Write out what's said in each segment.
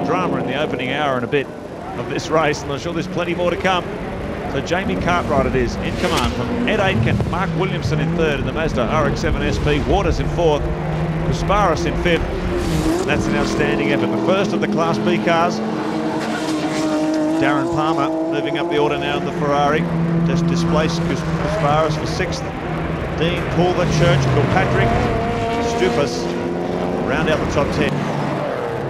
of drama in the opening hour and a bit of this race, and I'm sure there's plenty more to come. So Jamie Cartwright it is in command from Ed Aitken, Mark Williamson in third in the Mazda RX7SP, Waters in fourth, Kusparis in fifth. And that's an outstanding effort. The first of the Class B cars. Darren Palmer moving up the order now in the Ferrari. Just displaced Kusparis for sixth. Dean, Pulver, Church, Kilpatrick, Stupas round out the top 10.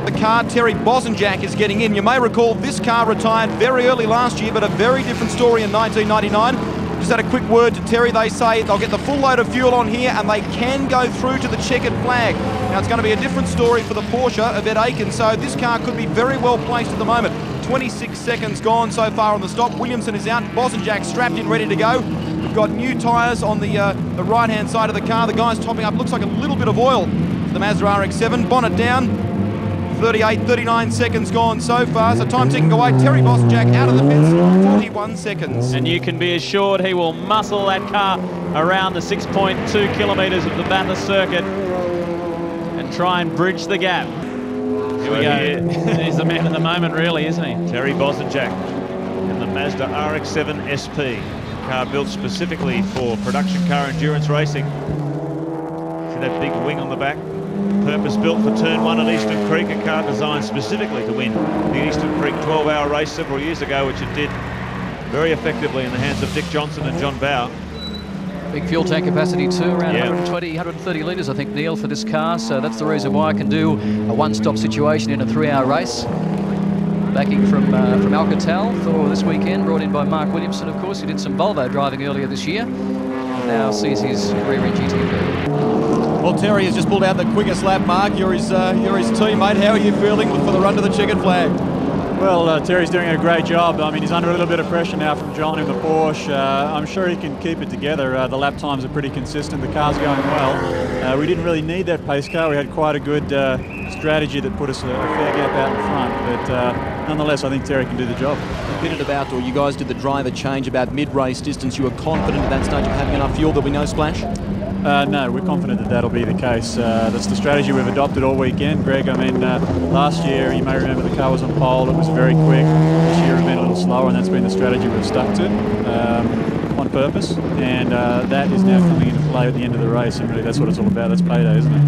The car, Terry Bosanjak, is getting in. You may recall this car retired very early last year, but a very different story in 1999. Just had a quick word to Terry. They say they'll get the full load of fuel on here and they can go through to the checkered flag. Now it's going to be a different story for the Porsche of Ed Aitken, so this car could be very well placed at the moment. 26 seconds gone so far on the stop. Williamson is out, Bosanjak strapped in, ready to go. We've got new tyres on the right-hand side of the car. The guy's topping up, looks like a little bit of oil for the Mazda RX-7. Bonnet down, 39 seconds gone so far, so time ticking away. Terry Bosanjak out of the pits, 41 seconds. And you can be assured he will muscle that car around the 6.2 kilometres of the Bathurst circuit and try and bridge the gap. Here we go. He's the man at the moment, really, isn't he? Terry Bosanjak in the Mazda RX-7 SP. Car built specifically for production car endurance racing. See that big wing on the back? Purpose built for turn 1 at Eastern Creek, a car designed specifically to win the Eastern Creek 12-hour race several years ago, which it did very effectively in the hands of Dick Johnson and John Bowe. Big fuel tank capacity too, around 120, 130 litres, I think, Neil, for this car. So that's the reason why I can do a one-stop situation in a 3-hour race. Backing from Alcatel for this weekend, brought in by Mark Williamson, of course, who did some Volvo driving earlier this year. Now sees his rear-end GT. Well, Terry has just pulled out the quickest lap, Mark. You're his teammate. How are you feeling for the run to the checkered flag? Well, Terry's doing a great job. I mean, he's under a little bit of pressure now from John in the Porsche. I'm sure he can keep it together. The lap times are pretty consistent. The car's going well. We didn't really need that pace car. We had quite a good strategy that put us a fair gap out in front. But nonetheless, I think Terry can do the job. You pitted about, or you guys did the driver change about mid-race distance. You were confident at that stage of having enough fuel. There'll be no splash? No, we're confident that that'll be the case. That's the strategy we've adopted all weekend, Greg. I mean, last year, you may remember the car was on pole. It was very quick. This year it's been a little slower, and that's been the strategy we've stuck to on purpose. And that is now coming into play at the end of the race, and really that's what it's all about. That's payday, isn't it?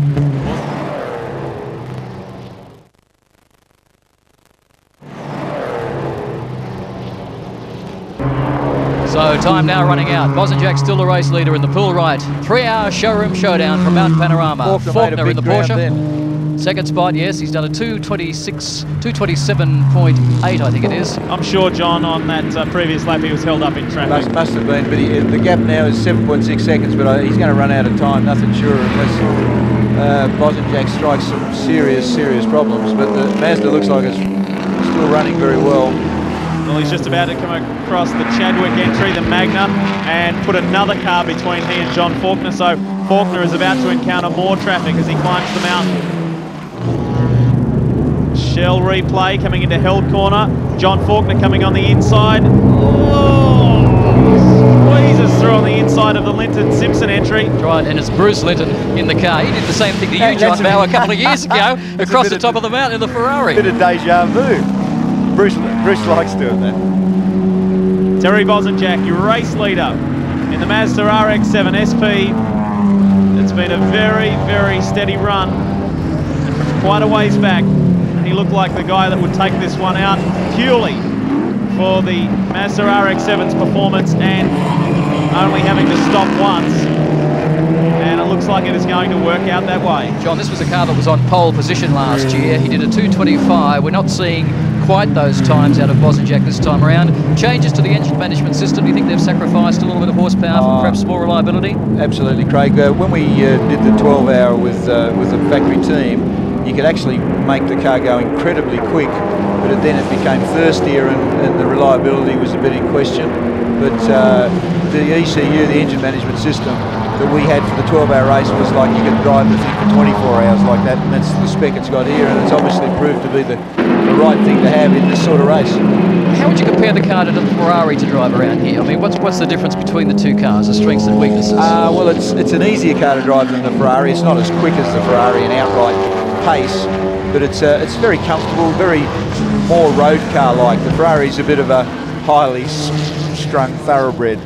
So time now running out. Bosanjak still the race leader in the pool right. 3-hour showroom showdown from Mount Panorama. Faulkner in the Porsche. Second spot, yes, he's done a 227.8, I think it is. I'm sure, John, on that previous lap he was held up in traffic. Must have been, but the gap now is 7.6 seconds, but he's going to run out of time, nothing sure, unless Bosanjak strikes some serious problems. But the Mazda looks like it's still running very well. Well, he's just about to come across the Chadwick entry, the Magna, and put another car between he and John Faulkner. So Faulkner is about to encounter more traffic as he climbs the mountain. Shell replay coming into held corner. John Faulkner coming on the inside. Oh, squeezes through on the inside of the Linton Simpson entry. Right, and it's Bruce Linton in the car. He did the same thing to you, John Bowe, a couple of years ago, across the top of the mountain in the Ferrari. Bit of deja vu. Bruce likes doing that. Terry Bosanjak, your race leader in the Mazda RX-7 SP. It's been a very steady run. And from quite a ways back, he looked like the guy that would take this one out purely for the Mazda RX-7's performance and only having to stop once. And it looks like it is going to work out that way. John, this was a car that was on pole position last year. He did a 225. We're not seeing quite those times out of Bosanjak this time around. Changes to the engine management system, do you think they've sacrificed a little bit of horsepower for perhaps more reliability? Absolutely, Craig. When we did the 12-hour with the factory team, you could actually make the car go incredibly quick, but then it became thirstier and the reliability was a bit in question. But the ECU, the engine management system that we had for the 12-hour race was like you could drive the thing for 24 hours like that, and that's the spec it's got here, and it's obviously proved to be the right thing to have in this sort of race. How would you compare the car to the Ferrari to drive around here? I mean, what's the difference between the two cars, the strengths and weaknesses? Well, it's an easier car to drive than the Ferrari. It's not as quick as the Ferrari in outright pace, but it's very comfortable, very more road car-like. The Ferrari's a bit of a highly strung thoroughbred.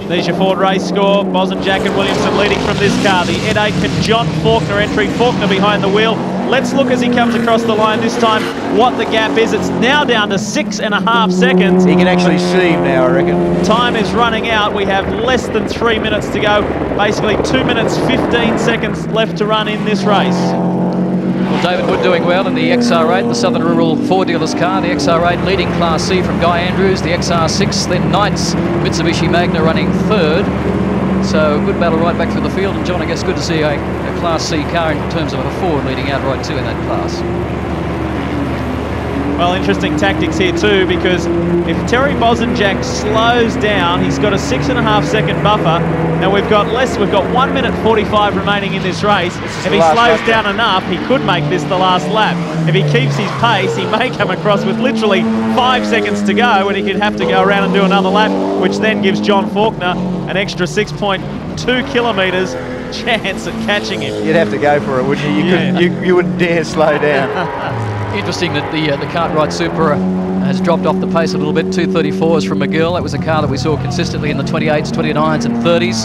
There's your Ford race score. Bosanjak and Williamson leading from this car. The Ed Aitken John Faulkner entry. Faulkner behind the wheel. Let's look as he comes across the line this time what the gap is. It's now down to 6.5 seconds. He can actually see him now, I reckon. Time is running out. We have less than 3 minutes to go. Basically 2 minutes 15 seconds left to run in this race. Well, David Wood doing well in the XR8, the Southern Rural Ford dealers car. The XR8 leading Class C from Guy Andrews. The XR6, then Knights, Mitsubishi Magna running third. So good battle right back through the field. And John, I guess good to see a Class C car in terms of a Ford leading outright too in that class. Well, interesting tactics here too, because if Terry Bosanjak slows down, he's got a 6.5 second buffer. Now we've got 1 minute 45 remaining in this race. If he slows down enough, he could make this the last lap. If he keeps his pace, he may come across with literally 5 seconds to go, and he could have to go around and do another lap, which then gives John Faulkner an extra 6.2 kilometres chance at catching him. You'd have to go for it, wouldn't you? You wouldn't dare slow down. Interesting that the Cartwright Supra has dropped off the pace a little bit. 234s from McGill. That was a car that we saw consistently in the 28s, 29s and 30s.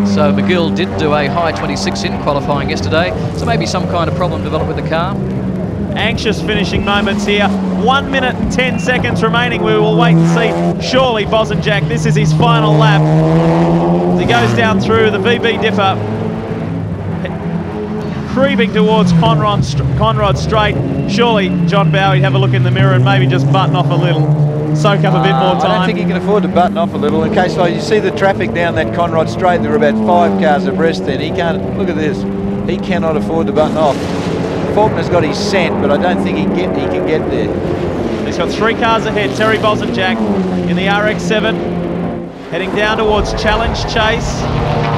So McGill did do a high 26 in qualifying yesterday. So maybe some kind of problem developed with the car. Anxious finishing moments here. 1 minute and 10 seconds remaining. We will wait and see. Surely Bosanjak, this is his final lap. As he goes down through the VB dipper, creeping towards Conrod Straight. Surely John Bowie'd have a look in the mirror and maybe just button off a little, soak up a bit more time. I don't think he can afford to button off a little. In case you see the traffic down that Conrod Straight, there are about 5 cars abreast then. He can't, look at this, he cannot afford to button off. Faulkner's got his scent, but I don't think he can get there. He's got 3 cars ahead. Terry Bosanjak in the RX7, heading down towards Challenge Chase,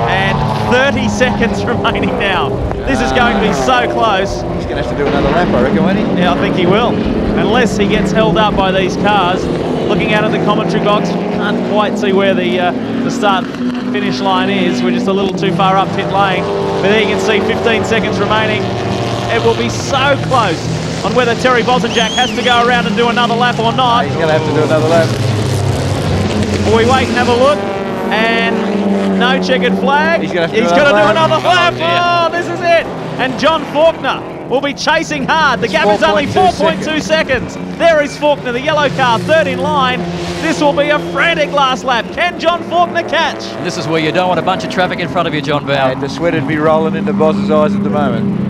and 30 seconds remaining now. This is going to be so close. He's going to have to do another lap, I reckon, won't he? Yeah, I think he will. Unless he gets held up by these cars. Looking out at the commentary box, can't quite see where the start-finish line is. We're just a little too far up pit lane. But there you can see 15 seconds remaining. It will be so close on whether Terry Bosanjak has to go around and do another lap or not. He's going to have to do another lap. We wait and have a look, and no checkered flag. He's going to do another lap. Oh, this is it. And John Faulkner will be chasing hard. The gap is only 4.2 seconds. There is Faulkner, the yellow car, third in line. This will be a frantic last lap. Can John Faulkner catch? And this is where you don't want a bunch of traffic in front of you, John Bow. The sweat would be rolling into Boss's eyes at the moment.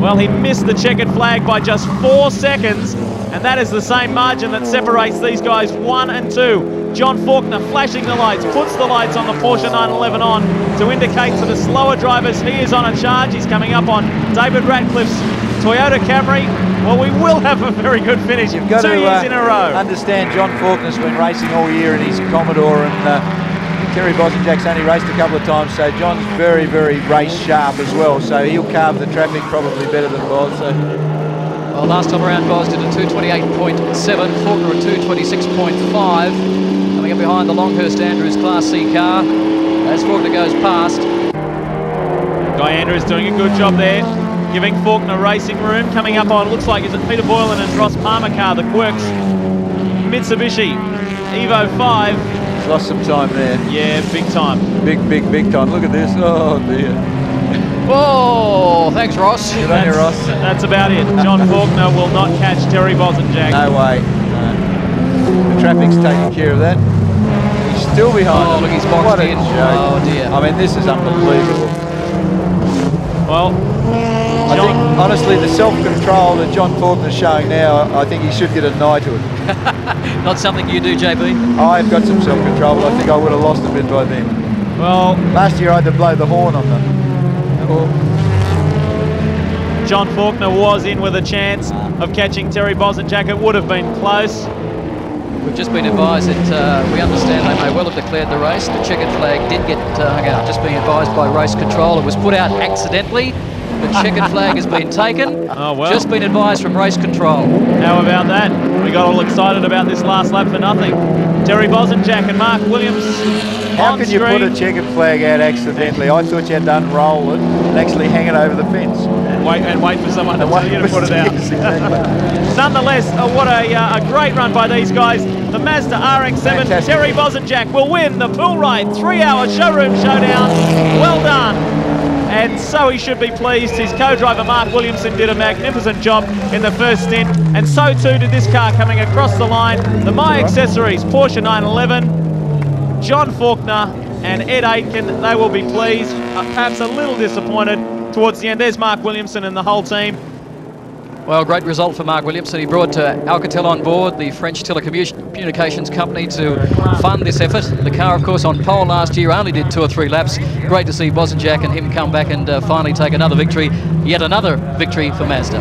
Well, he missed the checkered flag by just 4 seconds, and that is the same margin that separates these guys 1 and 2. John Faulkner flashing the lights, puts the lights on the Porsche 911 on to indicate to the slower drivers he is on a charge. He's coming up on David Ratcliffe's Toyota Camry. Well, we will have a very good finish. You've got 2 years in a row. Understand John Faulkner's been racing all year in his Commodore, and Terry Bosanjak's only raced a couple of times, so John's very, very race sharp as well, so he'll carve the traffic probably better than Boz. So. Well, last time around, Boz did a 228.7, Faulkner a 226.5. Coming up behind the Longhurst Andrews Class C car as Faulkner goes past. Guy Andrews doing a good job there, giving Faulkner racing room. Coming up on, looks like, is it Peter Boylan and Ross Palmer car, the Quirks Mitsubishi Evo 5. Lost some time there. Yeah, big time. Big time. Look at this. Oh, dear. Whoa, thanks, Ross. Good on you, Ross. That's about it. John Faulkner will not catch Terry Bosanjak. No way. No. The traffic's taking care of that. He's still behind. Oh, look, he's boxed what in. A joke. Oh, dear. I mean, this is unbelievable. Well, I think, honestly, the self-control that John Faulkner's showing now, I think he should get a knighthood. Not something you do, JB? I've got some self-control, but I think I would have lost a bit by then. well, Last year I had to blow the horn on them. John Faulkner was in with a chance of catching Terry Bosanjak. It would have been close. We've just been advised that we understand they may well have declared the race. The checkered flag did get hung out. Just being advised by race control. It was put out accidentally. The checkered flag has been taken. Oh, well. Just been advised from race control. How about that? We got all excited about this last lap for nothing. Terry Bosanjak and Mark Williams How on can you put a screen. checkered flag out accidentally? I thought you had done roll it and actually hang it over the fence. And wait for someone to tell you to put it out. Yes, exactly. Nonetheless, what a great run by these guys. The Mazda RX-7, Fantastic. Terry Bosanjak will win the full ride 3-hour showroom showdown. Well done. And so he should be pleased. His co-driver Mark Williamson did a magnificent job in the first stint, and so too did this car coming across the line. The My Accessories Porsche 911, John Faulkner and Ed Aitken, they will be pleased, perhaps a little disappointed towards the end. There's Mark Williamson and the whole team. Well, great result for Mark Williamson. He brought Alcatel on board, the French telecommunications company, to fund this effort. The car, of course, on pole last year only did 2 or 3 laps. Great to see Bosanjak and him come back and finally take another victory. Yet another victory for Mazda.